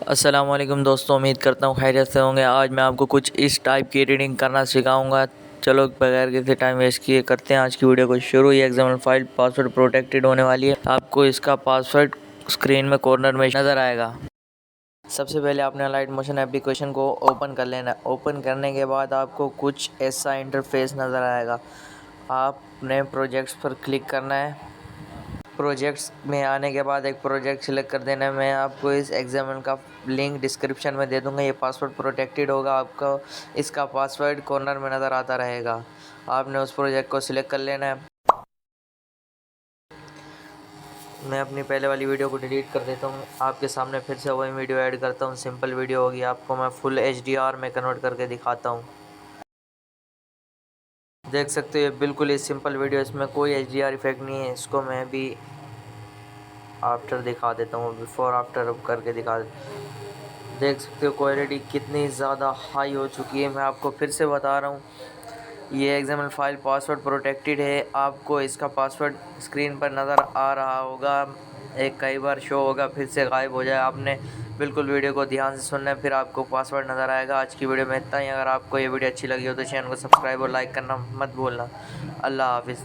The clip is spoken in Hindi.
अस्सलाम वालेकुम दोस्तों, उम्मीद करता हूँ खैरियत से होंगे। आज मैं आपको कुछ इस टाइप की एडिटिंग करना सिखाऊंगा। चलो बगैर किसी टाइम वेस्ट किए करते हैं आज की वीडियो को शुरू। ये XML फाइल पासवर्ड प्रोटेक्टेड होने वाली है। आपको इसका पासवर्ड स्क्रीन में कॉर्नर में नज़र आएगा। सबसे पहले आपने लाइट मोशन एप्लीकेशन को ओपन कर लेना है। ओपन करने के बाद आपको कुछ ऐसा इंटरफेस नज़र आएगा। आपने प्रोजेक्ट्स पर क्लिक करना है। प्रोजेक्ट्स में आने के बाद एक प्रोजेक्ट सिलेक्ट कर देना है। मैं आपको इस एग्जाम्पल का लिंक डिस्क्रिप्शन में दे दूंगा। ये पासवर्ड प्रोटेक्टेड होगा, आपको इसका पासवर्ड कॉर्नर में नज़र आता रहेगा। आपने उस प्रोजेक्ट को सिलेक्ट कर लेना है। मैं अपनी पहले वाली वीडियो को डिलीट कर देता हूँ। आपके सामने फिर से वही वीडियो ऐड करता हूँ। सिंपल वीडियो होगी, आपको मैं फुल HDR में कन्वर्ट करके दिखाता हूँ। देख सकते हो ये बिल्कुल ही सिंपल वीडियो, इसमें कोई HDR इफेक्ट नहीं है। इसको मैं भी आफ्टर दिखा देता हूँ, बिफोर आफ्टर करके दिखा देख सकते हो क्वालिटी कितनी ज़्यादा हाई हो चुकी है। मैं आपको फिर से बता रहा हूँ, ये XML फाइल पासवर्ड प्रोटेक्टेड है। आपको इसका पासवर्ड स्क्रीन पर नज़र आ रहा होगा, एक कई बार शो होगा फिर से गायब हो जाए। आपने बिल्कुल वीडियो को ध्यान से सुनना है, फिर आपको पासवर्ड नज़र आएगा। आज की वीडियो में इतना ही। अगर आपको ये वीडियो अच्छी लगी हो तो चैनल को सब्सक्राइब और लाइक करना मत भूलना। अल्लाह हाफिज़।